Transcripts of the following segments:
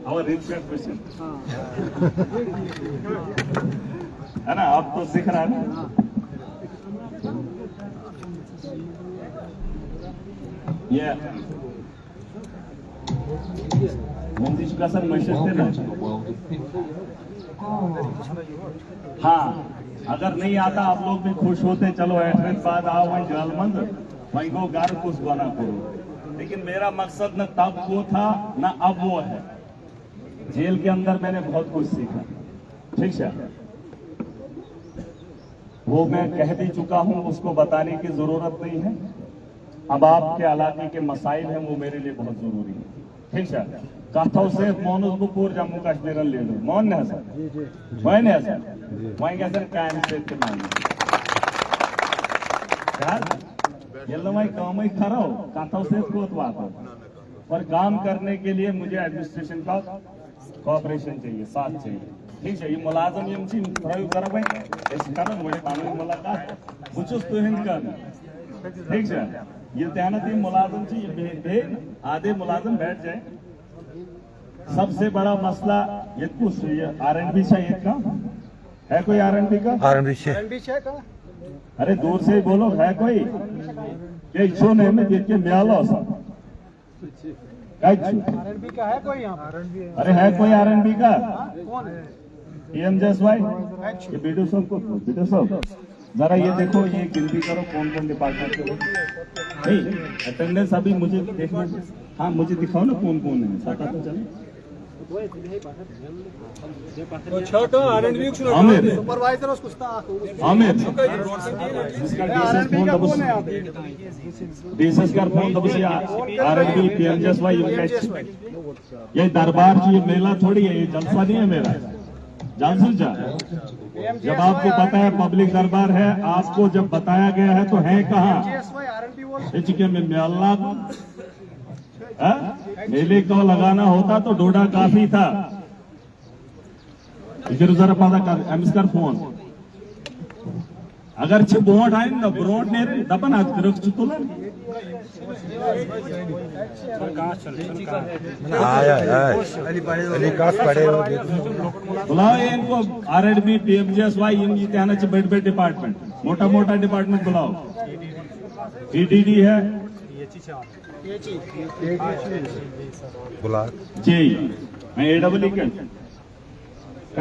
और क्वेश्चन है ना, आप तो सीख रहा है ना। ये मंदिर का सर मैसेज देना। हाँ, अगर नहीं आता आप लोग भी खुश होते, चलो एंट्रेंस बाद आओ वहीं जलमंद वहीं को गार कुछ बना करो, लेकिन मेरा मकसद न तब वो था न अब वो है। जेल के अंदर मैंने बहुत कुछ सीखा, ठीक है, वो मैं कह भी चुका हूं, उसको बताने की जरूरत नहीं है। अब आपके इलाके के मसाइल हैं, वो मेरे लिए बहुत जरूरी है, ठीक है। कथो से मोनुस बुपूर जम्मू कश्मीर लीडर मौन है सर, वही है सर, वहीं का सर कायम से वही काम ही खड़ा हो, कथो से बात हो, पर काम करने के लिए मुझे एडमिनिस्ट्रेशन का कोऑपरेशन चाहिए, साथ चाहिए, ठीक है। ये मुलाजम यम प्रयोग कर बड़े कानूनी मुलाकात कुछ तो हिंद कर, ठीक है। ये ध्यान मुलाजम चाहिए, आधे मुलाजम बैठ जाए। सबसे बड़ा मसला ये कुछ R&B चाहिए का है, कोई R&B का का? अरे दूर से ही बोलो, है कोई ये इच्छो नहीं में देख के म्यालो R&B का है कोई यहाँ? अरे है कोई R&B का? PM जसवाई, ये बीडू साहब को, बीडू साहब जरा ये देखो, ये गिनती करो कौन कौन डिपार्टमेंट के नहीं अटेंडेंस अभी मुझे देखना। हाँ मुझे दिखाओ ना कौन कौन है, पता तो चले। आमिर सुपरवाइजर आमिर DSS का फोन दबसी R&B PM जसवाई ये दरबार की ये मेला थोड़ी है, ये जलसा नहीं है मेरा, जान सुन जा। जब आपको पता है पब्लिक दरबार है, आपको जब बताया गया है तो है कहाँ चिके में मेला मेले को लगाना होता तो डोडा काफी था। इधर जरा पता कर एमस्कर फोन अगर छे बोट आए ना ब्रोट ने दपन आज रख चुतुला बुलाओ इनको R&B PM जसवाई इनकी त्याना चे बड़े बड़े डिपार्टमेंट, मोटा मोटा डिपार्टमेंट बुलाओ। EDD है जी, मैं AWE के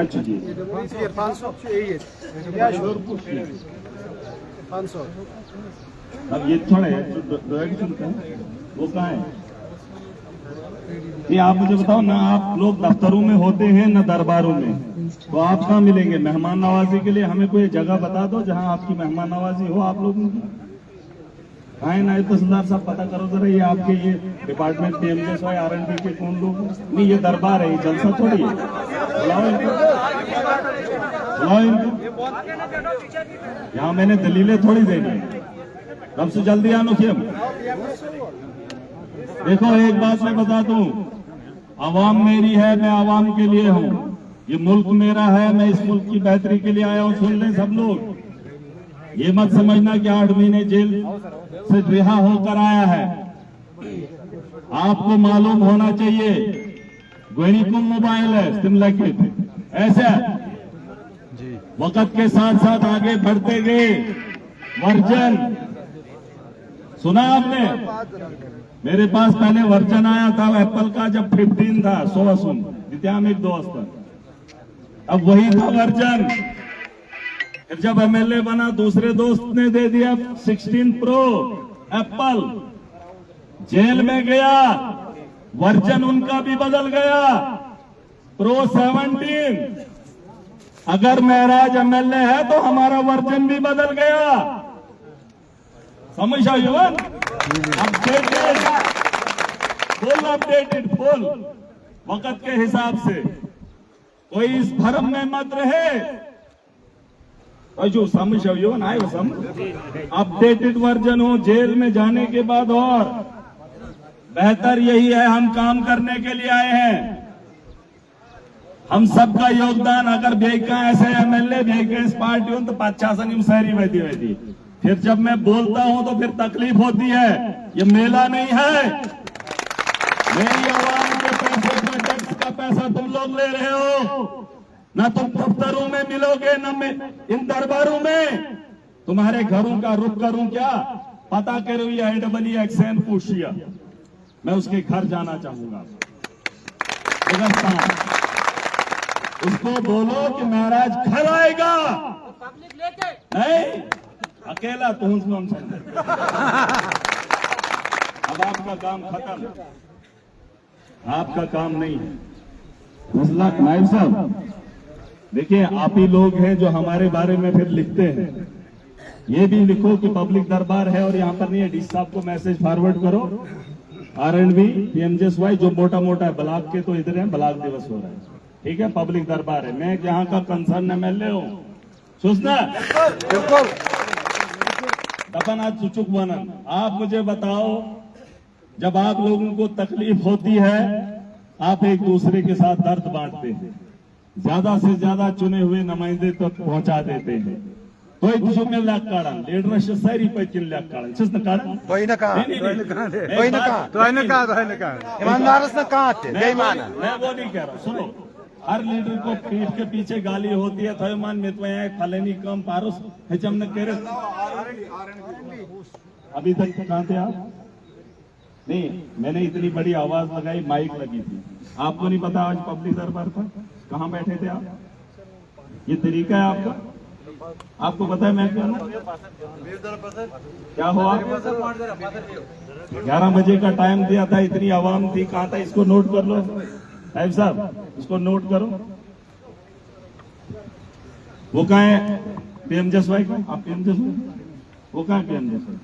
अच्छा जी 500 अब ये थोड़ा है वो कहाँ है? ये आप मुझे बताओ ना, आप लोग दफ्तरों में होते हैं ना दरबारों में, तो आप कहाँ मिलेंगे मेहमान नवाजी के लिए? हमें कोई जगह बता दो जहां आपकी मेहमान नवाजी हो आप लोगों की। आए नायब तहसीलदार साहब पता करो जरा, ये आपके ये डिपार्टमेंट PM जसवाई R&B के कौन लोग? नहीं ये दरबार है, ये जलसा थोड़ी है। बुलाओ इनको, बुलाओ इनको, यहाँ मैंने दलीलें थोड़ी देनी, कब से जल्दी आनो क्यों? देखो एक बात मैं बता दूं, आवाम मेरी है, मैं आवाम के लिए हूँ, ये मुल्क मेरा है, मैं इस मुल्क की बेहतरी के लिए आया हूँ। सुन लें सब लोग, ये मत समझना कि 8 महीने जेल से रिहा होकर आया है। आपको मालूम होना चाहिए गोयनीकुम मोबाइल है सिमलकित, ऐसा वक्त के साथ साथ आगे बढ़ते गए वर्जन सुना आपने? मेरे पास पहले वर्जन आया था एप्पल का जब 15 था, 16 सुन नित्याम एक दोस्त, अब वही था वर्जन। फिर जब MLA बना दूसरे दोस्त ने दे दिया 16 प्रो एप्पल, जेल में गया वर्जन उनका भी बदल गया प्रो 17। अगर महराज MLA है तो हमारा वर्जन भी बदल गया, समझ आओ युवन, अपडेटेड फुल, अपडेटेड फुल वक्त के हिसाब से। कोई इस भरम में मत रहे, जो समझ आए वो समझ, अपडेटेड वर्जन हो जेल में जाने के बाद। और बेहतर यही है, हम काम करने के लिए आए हैं, हम सबका योगदान। अगर बेका ऐसे MLA बेका इस पार्टी हो तो 50 शहरी वैदी वैदी, फिर जब मैं बोलता हूं तो फिर तकलीफ होती है। ये मेला नहीं है, मेरी आवाम के पैसे का टैक्स का पैसा पैसा तुम लोग ले रहे हो, ना तुम दफ्तरों में मिलोगे, न में इन दरबारों में। तुम्हारे घरों का रुख करूं क्या? पता करो ये AEE एक्सेन पूछिया, मैं उसके घर जाना चाहूंगा। उसको बोलो कि महाराज घर आएगा, नहीं अकेला तुम अब आपका काम खत्म, आपका काम नहीं है। मसला नायब साहब देखिए, आप ही लोग हैं जो हमारे बारे में फिर लिखते हैं। ये भी लिखो कि पब्लिक दरबार है और यहाँ पर नहीं है। डी साहब को मैसेज फॉरवर्ड करो, R&B PMJSY जो मोटा मोटा है, ब्लॉक के तो इधर है, ब्लॉक दिवस हो रहा है, ठीक है, पब्लिक दरबार है। मैं यहाँ का कंसर्न MLA हूँ, सुना दफन आज सुचुक बनन। आप मुझे बताओ, जब आप लोगों को तकलीफ होती है, आप एक दूसरे के साथ दर्द बांटते हैं, ज्यादा से ज्यादा चुने हुए नुमाइंदे तक पहुंचा देते हैं। तो लीडरशिप सारी मैं वो नहीं कह रहा, सुनो, हर लीडर को पीठ के पीछे गाली होती है, थमान में तो फलेनी कम पारुस हमने कह रहे। अभी तक कहाँ थे आप? नहीं, मैंने इतनी बड़ी आवाज लगाई, माइक लगी थी, आपको नहीं पता आज पब्लिक दरबार था, कहाँ बैठे थे आप? ये तरीका है आपका? आपको पता है मैं क्या हुआ? 11 बजे का टाइम दिया था, इतनी आवाम थी, कहाँ था? इसको नोट कर लो साहब साहब, इसको नोट करो। वो कहाँ है PMJSY का? आप PMJSY, वो कहाँ है PMJSY?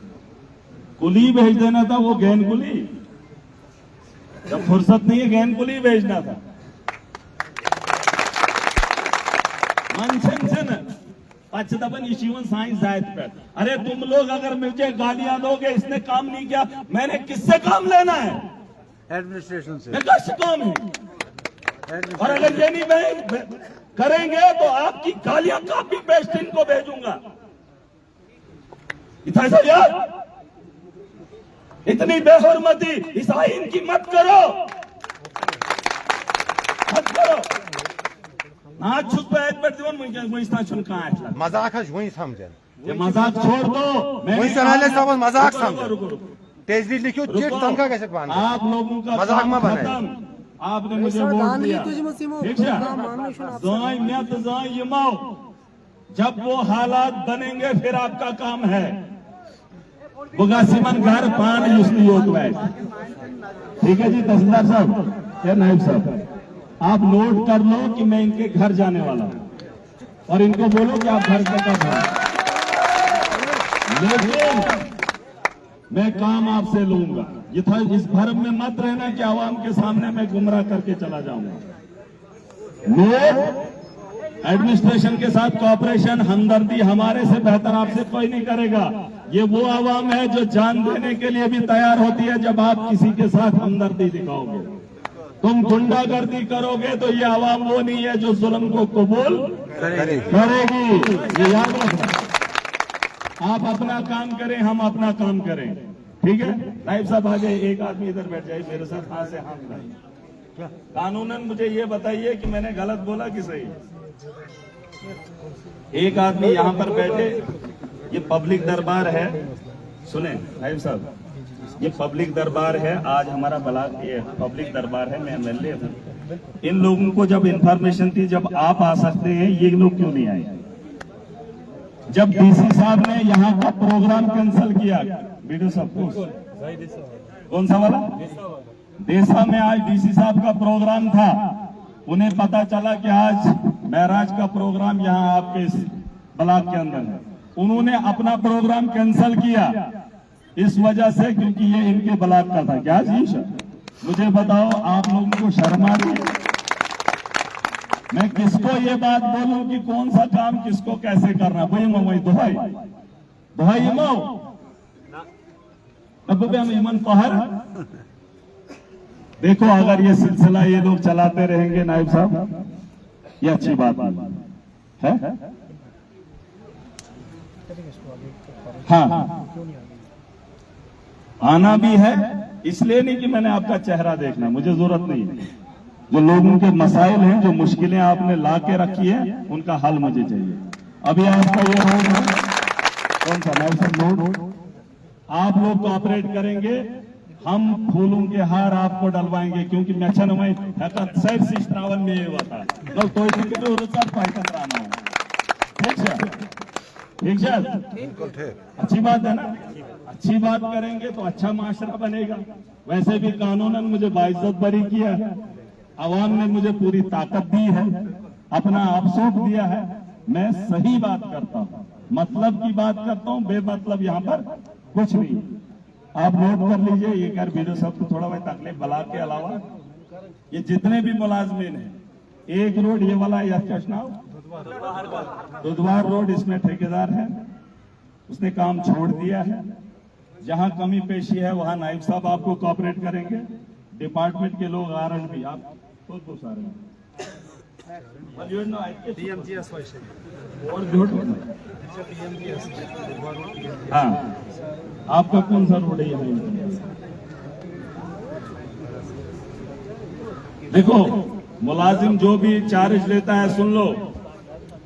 कुली भेज देना था, वो गैन कुली, जब फुर्सत नहीं है गैन कुली भेजना था। अरे तुम लोग अगर मुझे गालियां दोगे, इसने काम नहीं किया, मैंने किससे काम लेना है? एडमिनिस्ट्रेशन से। मैं कैसे काम है? और अगर ये नहीं करेंगे तो आपकी गालियां काफी बेस्ट इनको भेजूंगा। इतना यार, इतनी बेहुरमती इस आइन की मत करो, मत करो। मजाक वही समझे, ये मजाक छोड़ दो, वही सवाल सब मजाक समझो। तेजरी लिखियो चिट तनखा कैसे पाना? आप लोगों का मजाक में बने। आपने मुझे वोट दिया, ठीक है? जब वो हालात बनेंगे फिर आपका काम है। बुगासिमन घर पान यूसनी होता है, ठीक है जी? तहसीलदार साहब या नायब साहब, आप नोट कर लो कि मैं इनके घर जाने वाला हूं और इनको बोलो कि आप घर से कब हैं, लेकिन मैं काम आपसे लूंगा। ये था, इस भरम में मत रहना कि आवाम के सामने मैं गुमराह करके चला जाऊंगा। लोग एडमिनिस्ट्रेशन के साथ कोऑपरेशन, हमदर्दी हमारे से बेहतर आपसे कोई नहीं करेगा। ये वो आवाम है जो जान देने के लिए भी तैयार होती है जब आप किसी के साथ हमदर्दी दिखाओगे। तुम गुंडागर्दी करोगे तो ये आवाम वो नहीं है जो जुल्म को कबूल करेगी, ये याद रखना। आप अपना काम करें, हम अपना काम करें, ठीक है? नायब साहब आ जाए, एक आदमी इधर बैठ जाए मेरे साथ, हाथ से हाथ मिलाइए। कानूनन मुझे ये बताइए कि मैंने गलत बोला कि सही? एक आदमी यहाँ पर बैठे, ये पब्लिक दरबार है, सुने नायब साहब, ये पब्लिक दरबार है, आज हमारा ब्लॉक ये पब्लिक दरबार है, मैं MLA हूँ। इन लोगों को जब इंफॉर्मेशन थी, जब आप आ सकते हैं, ये लोग क्यों नहीं आए? जब DC साहब ने यहाँ का प्रोग्राम कैंसिल किया, वीडियो साहब कौन सा वाला? देसा में आज DC साहब का प्रोग्राम था, उन्हें पता चला कि आज महराज का प्रोग्राम यहाँ आपके इस ब्लॉक के अंदर है, उन्होंने अपना प्रोग्राम कैंसिल किया इस वजह से, क्योंकि ये इनके ब्लॉक का था। क्या जी मुझे बताओ, आप लोगों को शर्म आ रही है? मैं किसको ये बात बोलूं कि कौन सा काम किसको कैसे करना? वही दुहाई दुहाई हम ईमन पहर। देखो, अगर ये सिलसिला ये लोग चलाते रहेंगे नायब साहब, ये अच्छी बात है। हाँ, आना भी है, इसलिए नहीं कि मैंने आपका चेहरा देखना, मुझे जरूरत नहीं है। जो लोगों के मसाइल हैं, जो मुश्किलें आपने ला के रखी है, उनका हल मुझे चाहिए। अभी आपका ये रोड है, कौन सा नेशनल रोड, आप लोग कोऑपरेट करेंगे, हम फूलों के हार आपको डलवाएंगे, क्योंकि मैचन में सैर सी श्रावण में ये होता है तो ठीक है, अच्छी बात है ना, अच्छी बात करेंगे तो अच्छा माशरा बनेगा। वैसे भी कानूनन मुझे बाइज्जत बरी किया है, आवाम ने मुझे पूरी ताकत दी है, अपना आप सौंप दिया है, मैं सही बात करता हूँ, मतलब की बात करता हूँ, बेमतलब यहाँ पर कुछ नहीं। आप नोट कर लीजिए, ये कर वीडियो साहब को थोड़ा भाई तकलीफ बला के अलावा ये जितने भी मुलाजमीन हैं, एक रोड ये वाला दुधवार रोड, इसमें ठेकेदार है, उसने काम छोड़ दिया है। जहां कमी पेशी है वहां नाइब साहब आपको कोऑपरेट करेंगे, डिपार्टमेंट के लोग R&B आप खुद को सारे और जोड़, हाँ आपका कौन सा रोड है यहाँ? देखो मुलाजिम जो भी चार्ज लेता है, सुन लो,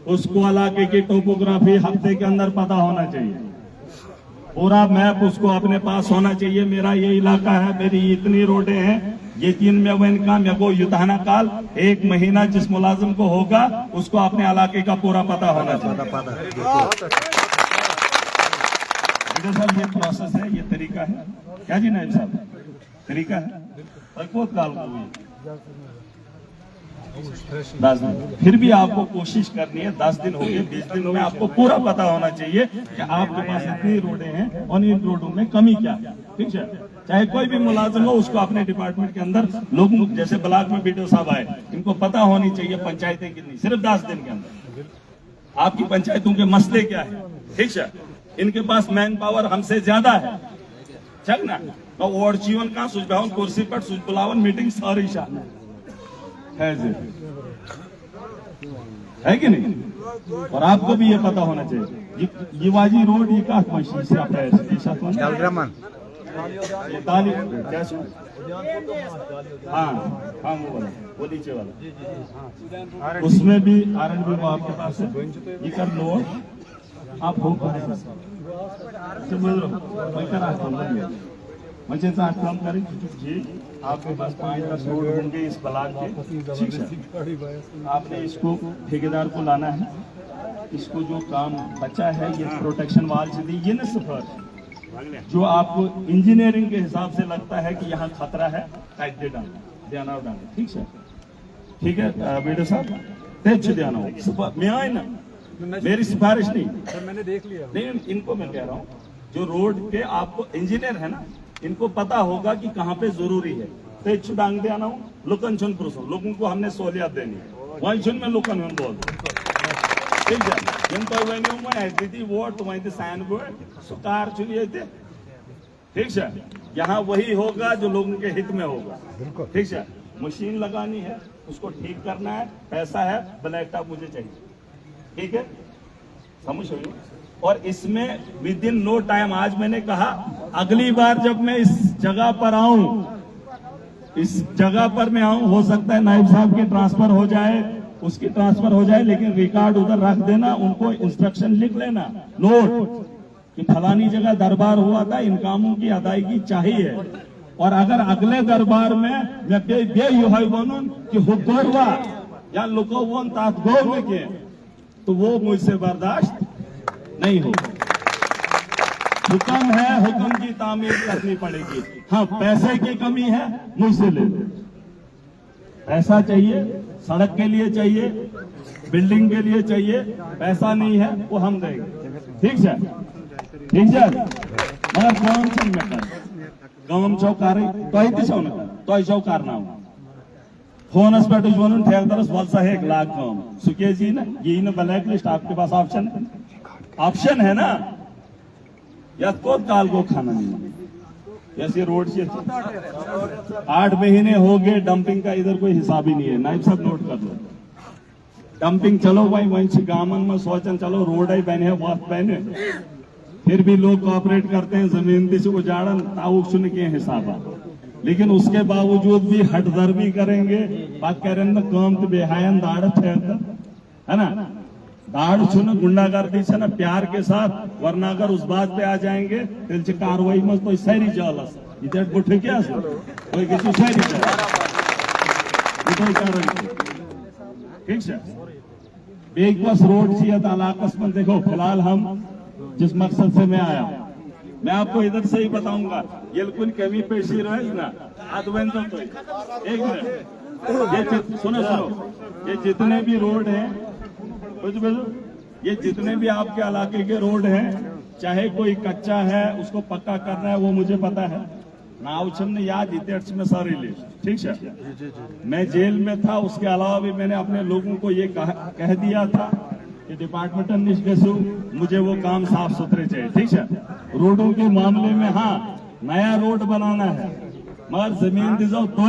उसको इलाके की टोपोग्राफी हफ्ते के अंदर पता होना चाहिए, पूरा मैप उसको अपने पास होना चाहिए। मेरा ये इलाका है, मेरी इतनी रोडें हैं, ये 3 में वन का मेरे को युद्धाना काल 1 महीना जिस मुलाजिम को होगा उसको अपने इलाके का पूरा पता होना चाहिए। साहब ये प्रोसेस है, ये तरीका है क्या जी नायब साहब, तरीका है। बहुत काल को 10 दिन, फिर भी आपको कोशिश करनी है, 10 दिन हो गए, 20 दिन हो गए, आपको पूरा पता होना चाहिए कि आपके पास इतनी रोडें हैं और इन रोडों में कमी क्या है। ठीक है, चाहे कोई भी मुलाजिम हो, उसको अपने डिपार्टमेंट के अंदर लोगों, जैसे ब्लॉक में बीडीओ साहब आए, इनको पता होनी चाहिए पंचायतें कितनी, सिर्फ 10 दिन के अंदर आपकी पंचायतों के मसले क्या है। ठीक है, इनके पास मैन पावर हमसे ज्यादा है, चल ना तो और जीवन का सुझाव कुर्सी पर सुझ बुलावन मीटिंग सारी शान है कि नहीं, और आपको भी ये पता होना चाहिए। ये वाजी रोड ये का से हाँ हाँ वो नीचे वाला, उसमें भी R&B वो आपके पास है, ये कर लो आप हो काम करें जी। आपके पास 5-10 रोड होंगे इस ब्लॉक के, ठीक है, आपने इसको ठेकेदार को लाना है, इसको जो काम बचा है ये प्रोटेक्शन वाल से दी, ये न सिर्फ जो आपको इंजीनियरिंग के हिसाब से लगता है कि यहाँ खतरा है, टाइट दे डालना डालना, ठीक है, ठीक है बेटे साहब, तेज ध्यान हो, मैं आए ना, मेरी सिफारिश नहीं, मैंने देख लिया, नहीं इनको मैं कह रहा हूँ, जो रोड के आपको इंजीनियर है ना, इनको पता होगा कि कहाँ पे जरूरी है, तेज छुड़ांग दे आना हूँ, लुकन छुन पुरुषों, लोगों को हमने सहूलियत देनी है, वही छुन में लुकन हुन बोल, ठीक है, इन तो वही मैं दीदी वोट तो वही साइन वोट सुकार चुनिए थे, ठीक है, यहाँ वही होगा जो लोगों के हित में होगा, ठीक है, मशीन लगानी है, उसको ठीक करना है, पैसा है, ब्लैक टॉप मुझे चाहिए, ठीक है, समझ रही। और इसमें विद इन नो टाइम, आज मैंने कहा अगली बार जब मैं इस जगह पर आऊं, इस जगह पर मैं आऊं, हो सकता है नायब साहब की ट्रांसफर हो जाए, उसकी ट्रांसफर हो जाए, लेकिन रिकॉर्ड उधर रख देना, उनको इंस्ट्रक्शन लिख लेना, नोट कि फलानी जगह दरबार हुआ था, इन कामों की अदायगी चाहिए, और अगर अगले दरबार में मैं बनूं कि हुक्म या लुको में के, तो वो मुझसे बर्दाश्त नहीं हो। हुक्म है, हुक्म की तामीर करनी पड़ेगी। हाँ, पैसे की कमी है, मुझसे ले लो, पैसा चाहिए, सड़क के लिए चाहिए, बिल्डिंग के लिए चाहिए, पैसा नहीं है वो हम देंगे, ठीक है, ठीक है, मगर कौन सा में गम चौकार तो चौकार ना हो फोनस पे ठेकेदारस वलसा है 1 लाख कम सुखे जी ना, ये ना ब्लैक लिस्ट आपके पास ऑप्शन है ना, या को काल को खाना नहीं, ऐसे रोड से 8 महीने हो गए डंपिंग का, इधर कोई हिसाब ही नहीं है। नाइब साहब नोट कर लो, डंपिंग चलो भाई वहीं गामन में सोचन चलो रोड ही बने है, वक्त बने, फिर भी लोग कोऑपरेट करते हैं, जमीन से उजाड़न ताऊ सुन के हिसाब लेकिन उसके बावजूद भी हटदर्मी करेंगे। बात कह रहे हैं काम तो बेहायन दाड़त है ना, दाड़ छुन गुंडागर्दी से ना प्यार के साथ, वरना अगर उस बात पे आ जाएंगे तो कार्रवाई में तो सैरी जालस इधर गुठे क्या से कोई किसी सैरी ठीक है। एक बस रोड चाहिए इलाकस में। देखो फिलहाल हम जिस मकसद से मैं आया, मैं आपको इधर से ही बताऊंगा। ये कुछ कमी पेशी रहे ना आदवन तो एक मिनट, ये सुनो, ये जितने भी रोड हैं, ये जितने भी आपके इलाके के रोड हैं, चाहे कोई कच्चा है उसको पक्का करना है, वो मुझे पता है। नाउचम ने याद इतिहास में सारी ली, ठीक है। मैं जेल में था, उसके अलावा भी मैंने अपने लोगों को ये कह दिया था कि डिपार्टमेंटल निष्कर्षु मुझे वो काम साफ सुथरे चाहिए, ठीक है। रोडों के मामले में हाँ नया रोड बनाना है, मगर जमीन दी जाओ तो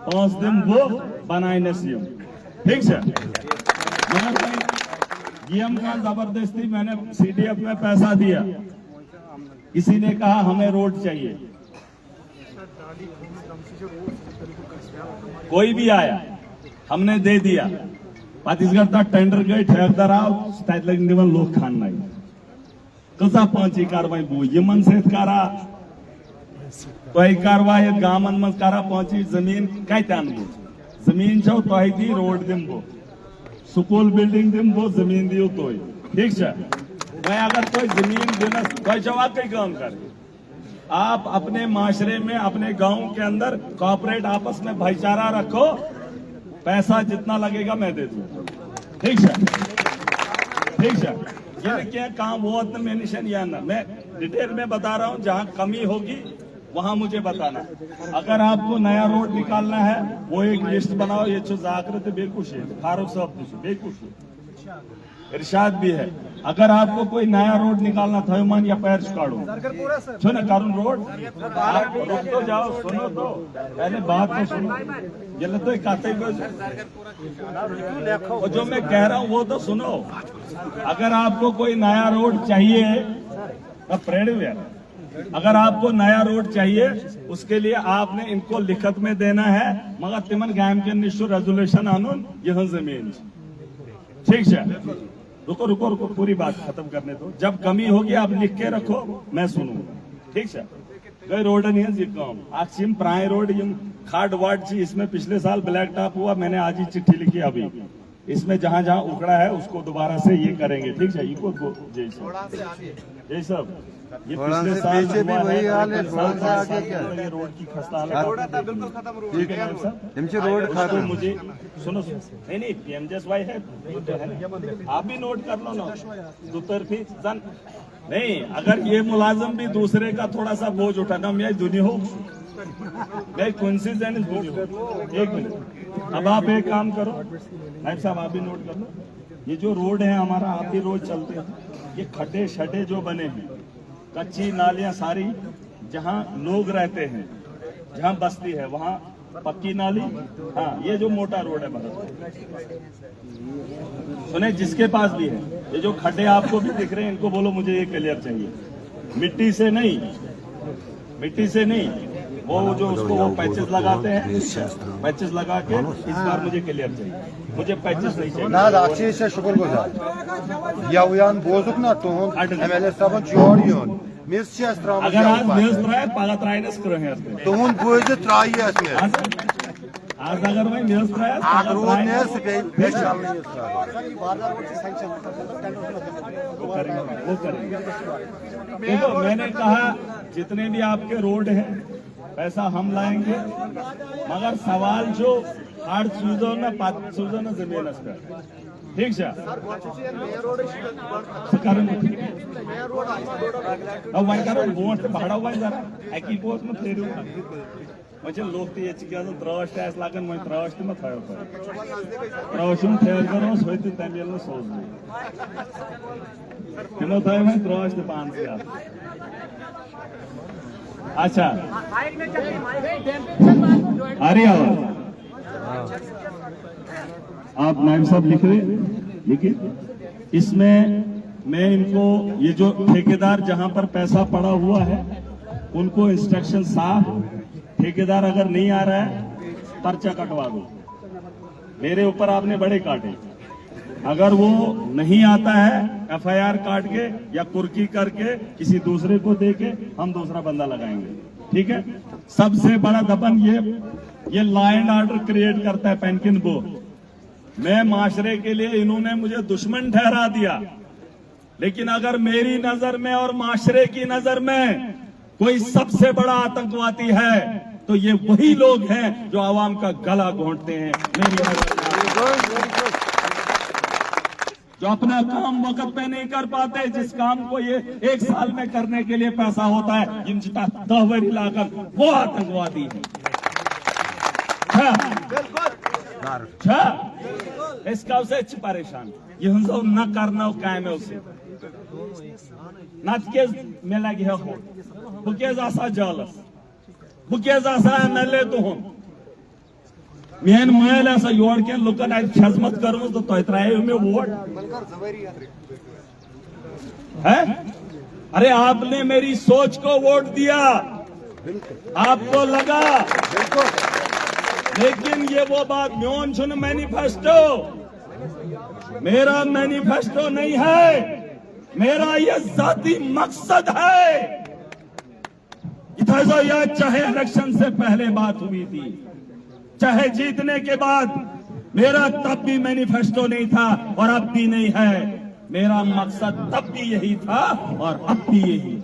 5 दिन वो बनाए नसीम, ठीक है। मगर डीएम का जबरदस्ती मैंने सीडीएफ में पैसा दिया, किसी ने कहा हमें रोड चाहिए, कोई भी आया हमने दे दिया। छत्तीसगढ़ तक टेंडर गए, ठेकेदार आओ लोग खान नहीं कसा पांची कार्रवाई बू यमन से करा तो कार्रवाई गामन मज करा पांची जमीन कतान बू जमीन छो तो दी रोड दिम बो स्कूल बिल्डिंग दिम बो जमीन दियो तो ठीक है। मैं अगर कोई जमीन देना तो जवाब कई काम करे। आप अपने माशरे में अपने गांव के अंदर कॉर्पोरेट आपस में भाईचारा रखो, पैसा जितना लगेगा मैं दे दूं, ठीक है, ठीक है। ये क्या काम हुआ मैं निशान या ना, मैं डिटेल में बता रहा हूं, जहां कमी होगी वहां मुझे बताना। अगर आपको नया रोड निकालना है वो एक लिस्ट बनाओ, ये जागृत बेकुश है, फारूक साहब बेकुश है, इरशाद भी है। अगर आपको कोई नया रोड निकालना था मान या पैर काढ़ो सुनो कारून रोड, आप रुक तो जाओ, सुनो तो पहले बात तो सुनो, ये तो कहते और जो मैं कह रहा हूँ वो तो सुनो। अगर आपको कोई नया रोड चाहिए तो प्रेरणा, अगर आपको नया रोड चाहिए उसके लिए आपने इनको लिखत में देना है, मगर तिमन गायम के निश्चय रेजोल्यूशन आनून यह जमीन, ठीक है। रुको रुको रुको, पूरी बात खत्म करने दो। जब कमी होगी आप लिख के रखो, मैं सुनूंगा, ठीक है। गए रोड नहीं है काम आक्षिम प्राय रोड खाट वाट जी, इसमें पिछले साल ब्लैक टॉप हुआ, मैंने आज ही चिट्ठी लिखी अभी, इसमें जहां जहां उखड़ा है उसको दोबारा से ये करेंगे, ठीक है। इको जय सब ये पिछले साल भी वही हाल है, आगे क्या ये रोड की खस्ता हालत, ठीक है रोड खत्म। मुझे सुनो नहीं पीएमजेस वाई है, आप भी नोट कर लो ना, दुतरफी जन नहीं। अगर ये मुलाजिम भी दूसरे का थोड़ा सा बोझ उठाना, मैं दुनिया हो मैं कोइंसिडेंस एक मिनट। अब आप एक काम करो नायब साहब, आप भी नोट कर लो, ये जो रोड है हमारा, आप भी रोज चलते हैं, ये खड्डे शड्डे जो बने हैं, कच्ची नालियां सारी, जहां लोग रहते हैं, जहां बस्ती है वहां पक्की नाली, हाँ ये जो मोटा रोड है भारत सुने, जिसके पास भी है, ये जो खड्डे आपको भी दिख रहे हैं इनको बोलो मुझे ये क्लियर चाहिए, मिट्टी से नहीं, मिट्टी से नहीं, वो जो उसको वो पैचेस लगाते हैं, पैचेस लगा के इस बार मुझे क्लियर चाहिए, मुझे पैचेस नहीं चाहिए ना। अच्छी से शुक्र गुजार या उयान बोजुक ना तो एमएलए साहब जोड़ योन मिस छस त्राम, अगर आज मिस त्राय पागा त्रायनस करो है तो उन बोज त्राई है इसमें आज अगर मैं मिस त्राय आज रोड ने स्पेशल नहीं वो करेंगे। देखो मैंने कहा जितने भी आपके रोड हैं पैसा हम लाएंगे, मगर सवाल जो हर चीजों में 5 चीजों में जमीन है, ठीक है। वोट भाड़ा हुआ जरा एकी पोत में फेरू मुझे लोग तो ये त्राश तस लगन वो त्राश तो थो त्राशम ठेकेदार वो तमेल सोज तिमो थो वो त्राश तो पान से। अच्छा आ रही आवाज, आप नायब साहब लिख रहे लिखिए। इसमें मैं इनको ये जो ठेकेदार जहां पर पैसा पड़ा हुआ है उनको इंस्ट्रक्शन साफ ठेकेदार अगर नहीं आ रहा है पर्चा कटवा दो। मेरे ऊपर आपने बड़े काटे, अगर वो नहीं आता है एफआईआर काट के या कुर्की करके किसी दूसरे को दे के हम दूसरा बंदा लगाएंगे, ठीक है। सबसे बड़ा दबन ये लॉ एंड ऑर्डर क्रिएट करता है पेंकिन बो। मैं माशरे के लिए इन्होंने मुझे दुश्मन ठहरा दिया, लेकिन अगर मेरी नजर में और माशरे की नजर में कोई सबसे बड़ा आतंकवादी है तो ये वही लोग हैं जो आवाम का गला घोंटते हैं। मेरी नजर में जो अपना काम वक्त पे नहीं कर पाते, जिस काम को ये 1 साल में करने के लिए पैसा होता है, जिनका 10 वरी लागत, वो आतंकवादी है। इसका उसे परेशान ये न करना कायम उसे नत मे लगे हो बुकेज आसा जालस बुकेज आसा MLA तुम मेन मैल ऐसा योर के लुकन खजमत कर तो त्राय में वोट है। अरे आपने मेरी सोच को वोट दिया, आपको लगा, लेकिन ये वो बात म्योन छुन मैनिफेस्टो, मेरा मैनिफेस्टो नहीं है, मेरा ये जाती मकसद है। चाहे इलेक्शन से पहले बात हुई थी, चाहे जीतने के बाद, मेरा तब भी मैनिफेस्टो नहीं था और अब भी नहीं है। मेरा मकसद तब भी यही था और अब भी यही।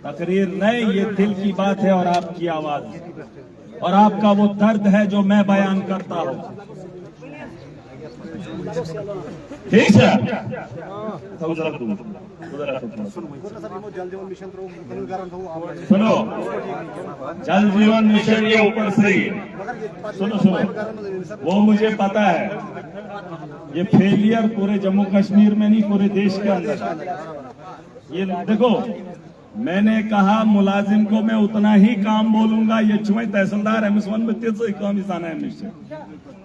तकरीर नहीं, ये दिल की बात है और आपकी आवाज और आपका वो दर्द है जो मैं बयान करता हूं, ठीक है। सुनो, जल जीवन मिशन ये ऊपर से ही, सुनो, वो मुझे पता है, ये फेलियर पूरे जम्मू कश्मीर में नहीं, पूरे देश के अंदर। ये देखो, मैंने कहा मुलाजिम को मैं उतना ही काम बोलूंगा, ये चुई तहसीलदार एमएस वन में तेज काम इंसान है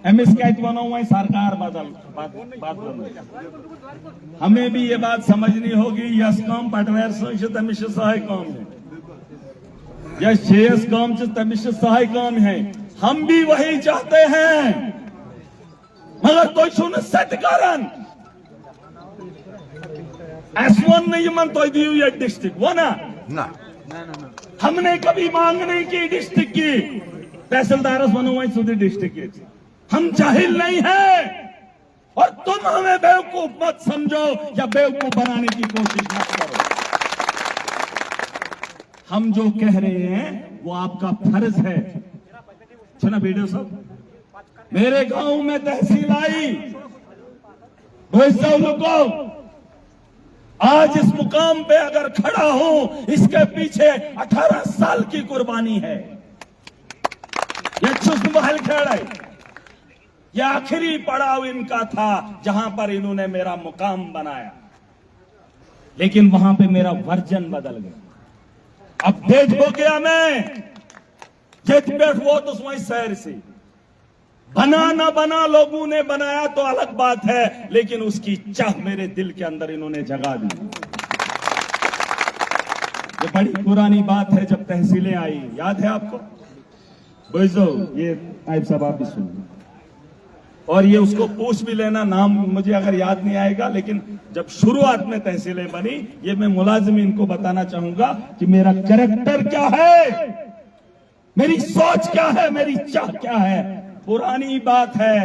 एमएस क्या बनो वही सरकार बदल बात हमें भी ये बात समझनी होगी। यस काम पटवेर तमिश सहाय काम है, यस शेष काम तमिश सहाय काम है। हम भी वही चाहते हैं, मगर तो सुन सत्करण S1 नहीं मन तो दी हुई डिस्ट्रिक्ट वो ना हमने कभी मांग नहीं की डिस्ट्रिक्ट की, तहसीलदार बनो वही सुधी डिस्ट्रिक्ट की। हम जाहिल नहीं है और तुम हमें बेवकूफ मत समझो या बेवकूफ बनाने की कोशिश मत करो। हम जो कह रहे हैं वो आपका फर्ज है। सुना वीडियो सब, मेरे गांव में तहसील आई, लोगों आज इस मुकाम पे अगर खड़ा हूं, इसके पीछे 18 साल की कुर्बानी है। ये चुस्त महल खेड़ है, यह आखिरी पड़ाव इनका था जहां पर इन्होंने मेरा मुकाम बनाया, लेकिन वहां पे मेरा वर्जन बदल गया। अब तेज हो गया मैं, जित बैठ वो तो वही शहर से बना ना बना, लोगों ने बनाया तो अलग बात है, लेकिन उसकी चाह मेरे दिल के अंदर इन्होंने जगा दी। ये बड़ी पुरानी बात है, जब तहसीलें आई, याद है आपको बोझो, ये आइब साहब आप भी सुनिए और ये उसको पूछ भी लेना, नाम मुझे अगर याद नहीं आएगा, लेकिन जब शुरुआत में तहसीलें बनी, ये मैं मुलाजिमीन को बताना चाहूंगा कि मेरा कैरेक्टर क्या है, मेरी सोच क्या है, मेरी चाह क्या है। पुरानी बात है,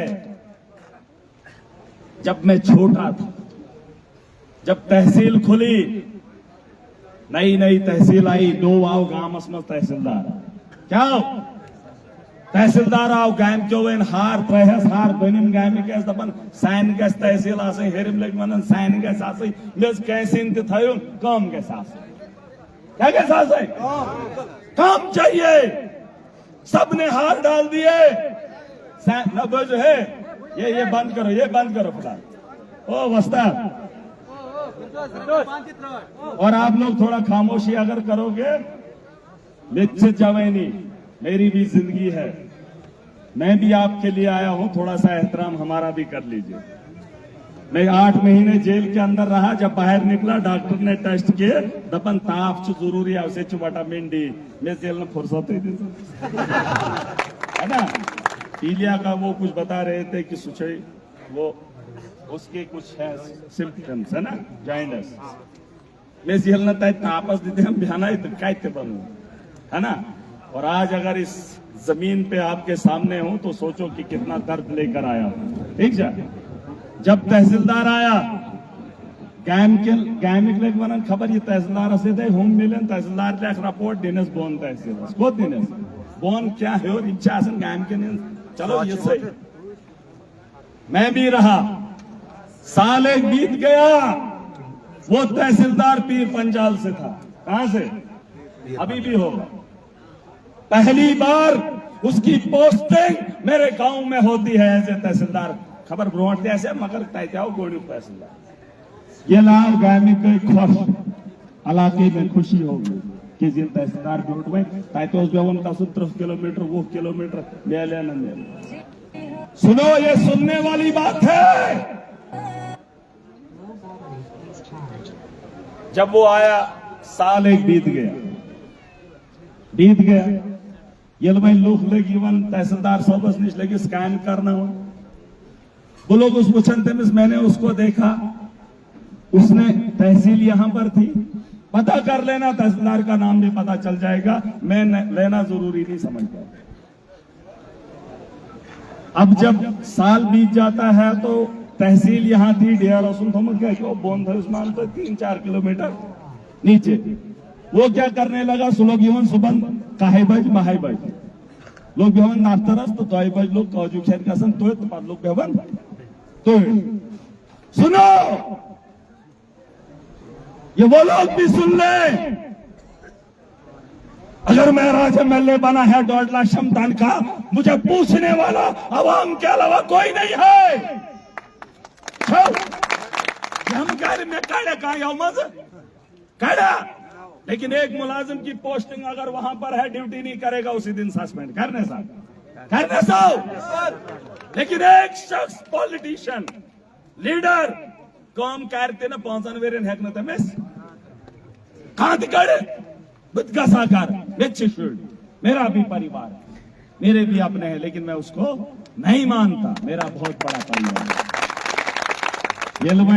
जब मैं छोटा था, जब तहसील खुली, नई नई तहसील आई, 2 आओ गांव में तहसीलदार क्या तहसीलदार आओ गायम क्यों हार त्रहस हार दोनिम गायम गैस दपन साइन गैस तहसील आसे हेरिम लग मन साइन गैस आसे मेज कैसिन ते थयो काम गैस आसे क्या गैस आसे काम चाहिए। सबने हार डाल दिए, न जो है ये बंद करो, ये बंद करो फिलहाल। ओ वस्ता, और आप लोग थोड़ा खामोशी अगर करोगे, निश्चित जवानी मेरी भी जिंदगी है, मैं भी आपके लिए आया हूं, थोड़ा सा एहतराम हमारा भी कर लीजिए। मैं 8 महीने जेल के अंदर रहा। जब बाहर निकला डॉक्टर ने टेस्ट किए, दपन ताप च जरूरी है, उसे विटामिन डी। मैं जेल में फुर्सत ही नहीं है ना। पीलिया का वो कुछ बता रहे थे कि सुचई वो उसके कुछ है सिम्टम्स है ना, जाइंडस। मैं जेल न तय तापस दीते हम बिहाना ही कैसे बनू है ना। और आज अगर इस जमीन पे आपके सामने हूं तो सोचो कि कितना दर्द लेकर आया हूं। ठीक है। जब तहसीलदार आया गैमिक वन खबर ये तहसीलदार से थे होम मिलन तहसीलदार लेख रिपोर्ट दिनस बोन तहसील को दिनस बोन क्या है और इच्छा गैम के चलो ये सही। मैं भी रहा, साल एक बीत गया। वो तहसीलदार पीर पंजाल से था। कहां से? अभी भी होगा। पहली बार उसकी पोस्टिंग मेरे गांव में होती है ऐसे तहसीलदार। खबर ब्रोट ऐसे मगर तैताओ गोड़ी तहसीलदार ये लाभ गामी के खुश इलाके में खुशी होगी कि जिन तहसीलदार जोड़ में तैतो बेवन का 17 किलोमीटर वो किलोमीटर ले लेना ले। सुनो, ये सुनने वाली बात है। जब वो आया साल एक बीत गया ये भाई लूख लगी वन तहसीलदार सोबस नहीं लगी स्कैन करना हो। वो लोग उस पूछते मैंने उसको देखा, उसने तहसील यहां पर थी। पता कर लेना, तहसीलदार का नाम भी पता चल जाएगा। मैं लेना जरूरी नहीं समझता। अब जब साल बीत जाता है तो तहसील यहां थी, डीआर बोन था उस्मान तो 3-4 किलोमीटर नीचे। वो क्या करने लगा, लोग यमन सुबह काहे बज महाई बज लोग बेवन नाश्तरस तो 2 बज लोग काजू खेर का सन तो लोग बेवन तो सुनो, ये वो लोग भी सुन ले। अगर मैं राज एमएलए बना है 1.5 लाख क्षमता का, मुझे पूछने वाला आवाम के अलावा कोई नहीं है। हम कार्य में काड़ा काड़ा, लेकिन एक मुलाजिम की पोस्टिंग अगर वहां पर है ड्यूटी नहीं करेगा उसी दिन सस्पेंड करने सा। लेकिन एक शख्स पॉलिटिशियन लीडर काम करते ना 5 वेरन हेक तमिस कांत कड़े साकार मेरा भी परिवार है, मेरे भी अपने हैं, लेकिन मैं उसको नहीं मानता। मेरा बहुत बड़ा परिवार है। ये लोग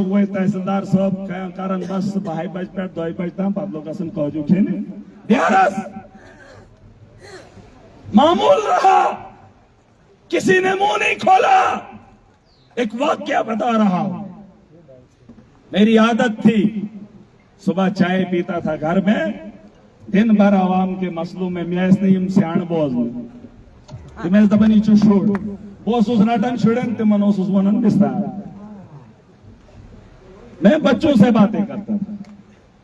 वही तहसीलदार सब कारण बस 2 बज पे 2 बजता पद लोग काजू खेने बिहारस मामूल रहा, किसी ने मुंह नहीं खोला। एक वाक्य बता रहा हूं। मेरी आदत थी सुबह चाय पीता था घर में, दिन भर आवाम के मसलों में मैं सियाण बोज मैं दबनी छोड़ बोस नटन छुड़न तिमन वनन विस्तार। मैं बच्चों से बातें करता था,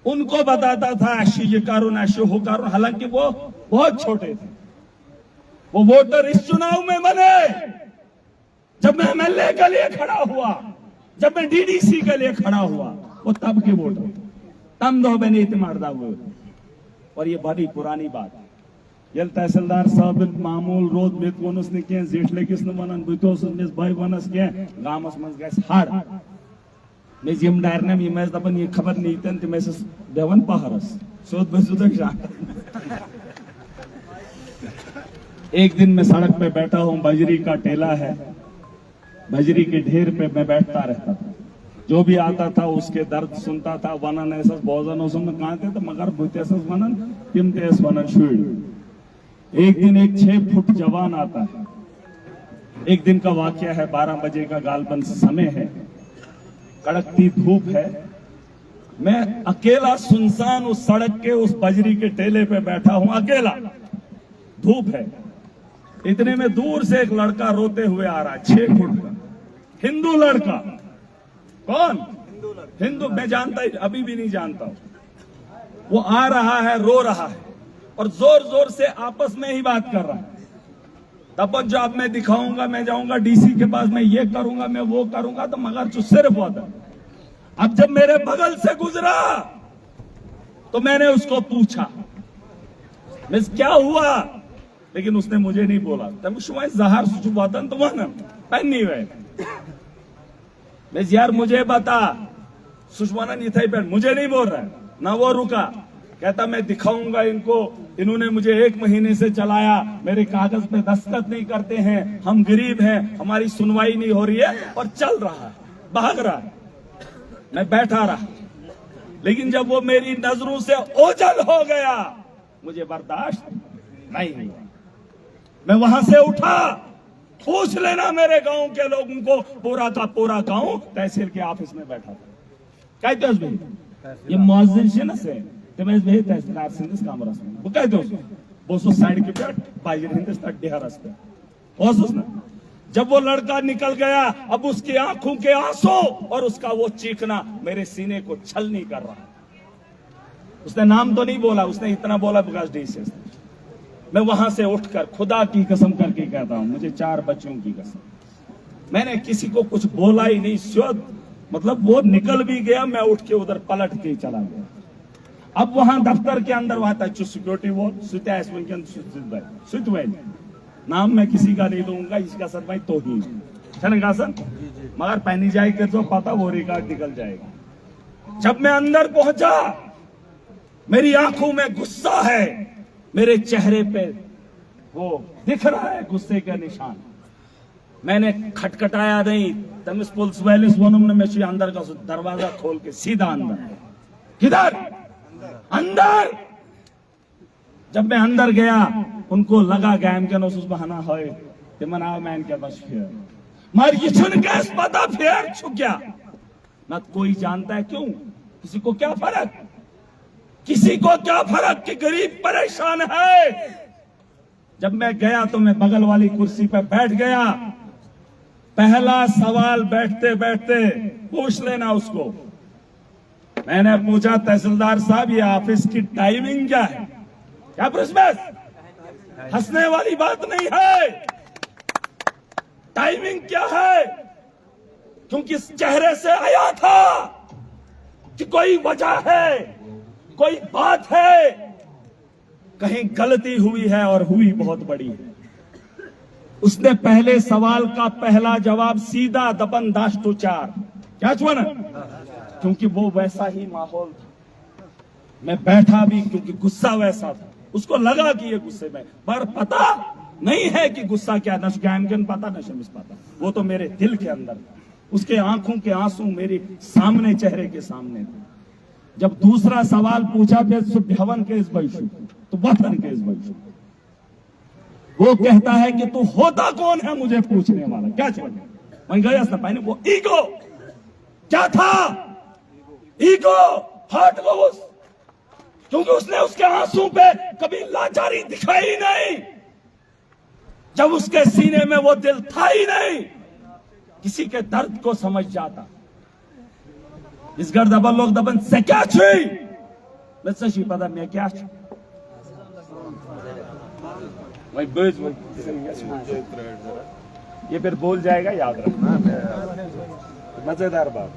उनको बताता था ऐशी ये कारून ऐशी हो कारून। हालांकि वो बहुत छोटे थे। वो वोटर इस चुनाव में बने जब मैं एमएलए के लिए खड़ा हुआ, जब मैं डीडीसी के लिए खड़ा हुआ, वो तब के वोटर तम दो बने इतमारदा हुए। और ये बड़ी पुरानी बात है। ये तहसीलदार साहब मामूल रोज मेत वनस ने के जेठले किस न वनन बुतोस मिस भाई वनस के गामस मंस गस हार मैं जिम डायरने में मैं दपन ये खबर नहीं तन ते मैं से देवन पहारस सोद बसुदक जा। एक दिन मैं सड़क पे बैठा हूं, बजरी का टेला है, बजरी के ढेर पे मैं बैठता रहता था। जो भी आता था उसके दर्द सुनता था। वनन ऐसा भोजन कहा थे तो मगर बुतेस वनन तिम तेस वनन शुड़। एक दिन एक 6 फुट जवान आता है। एक दिन का वाकया है, 12 बजे का गालबन समय है, कड़कती धूप है। मैं अकेला सुनसान उस सड़क के उस बजरी के टेले पे बैठा हूं, अकेला, धूप है। इतने में दूर से एक लड़का रोते हुए आ रहा है, 6 फुट का हिंदू लड़का। कौन? हिंदू। मैं जानता ही अभी भी नहीं जानता हूं। वो आ रहा है, रो रहा है और जोर जोर से आपस में ही बात कर रहा है। तब जब मैं दिखाऊंगा, मैं जाऊंगा डीसी के पास, मैं ये करूंगा, मैं वो करूंगा, तो मगर जो सिर्फ होता। अब जब मेरे बगल से गुजरा तो मैंने उसको पूछा मिस क्या हुआ, लेकिन उसने मुझे नहीं बोला। तब शुमाई जहर वतन तो वह नहीं हुए। मैं यार मुझे बता, सुषमानंद इथे पे मुझे नहीं बोल रहा है ना, वो रुका, कहता मैं दिखाऊंगा इनको, इन्होंने मुझे 1 महीने से चलाया, मेरे कागज पे दस्तखत नहीं करते हैं, हम गरीब हैं, हमारी सुनवाई नहीं हो रही है, और चल रहा है, भाग रहा है। मैं बैठा रहा, लेकिन जब वो मेरी नजरों से ओझल हो गया, मुझे बर्दाश्त नहीं हुआ। मैं वहां से उठा, पूछ लेना मेरे गांव के लोगों को, पूरा का पूरा गांव तहसील के ऑफिस में बैठा था। कहते भाई ये मुअज्जिन से तमेज भाई तहसीलदार सिंधिस कामरास में वो कहते वो साइड के पेट बाइर हिंदिस तक डिहर हंसते होसुस ना। जब वो लड़का निकल गया, अब उसकी आंखों के आंसू और उसका वो चीखना मेरे सीने को छल नहीं कर रहा। उसने नाम तो नहीं बोला, उसने इतना बोला बिकॉज डी से। मैं वहां से उठकर खुदा की कसम करके कहता हूं, मुझे 4 बच्चों की कसम, मैंने किसी को कुछ बोला ही नहीं। शुद्ध मतलब वो निकल भी गया, मैं उठ के उधर पलट के चला गया। अब वहां दफ्तर के अंदर वहां था सिक्योरिटी वो सुत नाम मैं किसी का नहीं दूंगा, इसका सर भाई तो ही मगर पहनी जाएगी तो पता वो रिकॉर्ड निकल जाएगा। जब मैं अंदर पहुंचा, मेरी आंखों में गुस्सा है, मेरे चेहरे पे वो दिख रहा है गुस्से का निशान। मैंने खटखटाया नहीं, तमिस पुलिस वैलिस वनुम ने मैं अंदर का दरवाजा खोल के सीधा अंदर। किधर? अंदर। जब मैं अंदर गया, उनको लगा गैम के नोस बहाना है कि मना मैन के बस फिर मर ये सुन के इस पता फिर छुप गया ना। कोई जानता है क्यों? किसी को क्या फर्क, किसी को क्या फर्क कि गरीब परेशान है। जब मैं गया तो मैं बगल वाली कुर्सी पर बैठ गया। पहला सवाल बैठते बैठते पूछ लेना उसको। मैंने पूछा तहसीलदार साहब ये ऑफिस की टाइमिंग क्या है? क्या प्रिंसिपल? हंसने वाली बात नहीं है, टाइमिंग क्या है? क्योंकि इस चेहरे से आया था कि कोई वजह है, कोई बात है, कहीं गलती हुई है और हुई बहुत बड़ी है। उसने पहले सवाल का पहला जवाब सीधा दबन दाश्त उचार क्या चुना, क्योंकि वो वैसा ही माहौल था। मैं बैठा भी क्योंकि गुस्सा वैसा था। उसको लगा कि ये गुस्से में, पर पता नहीं है कि गुस्सा क्या, न गैमगन पता न शमिस पता, वो तो मेरे दिल के अंदर था। उसके आंखों के आंसू मेरे सामने, चेहरे के सामने थे। जब दूसरा सवाल पूछा फिर सुभ्यवन के इस बैशु तो वतन के इस बैशु, वो कहता है कि तू होता कौन है मुझे पूछने वाला? क्या चाहिए? मैं गया था पहले वो ईगो क्या था, ईगो हर्ट लॉस, क्योंकि उसने उसके आंसू पे कभी लाचारी दिखाई नहीं। जब उसके सीने में वो दिल था ही नहीं, किसी के दर्द को समझ जाता। इस घर दबन लोग दबन से क्या छुई मैं सही पता मैं क्या छू वही बेज ये फिर बोल जाएगा, याद रखना। मजेदार बात।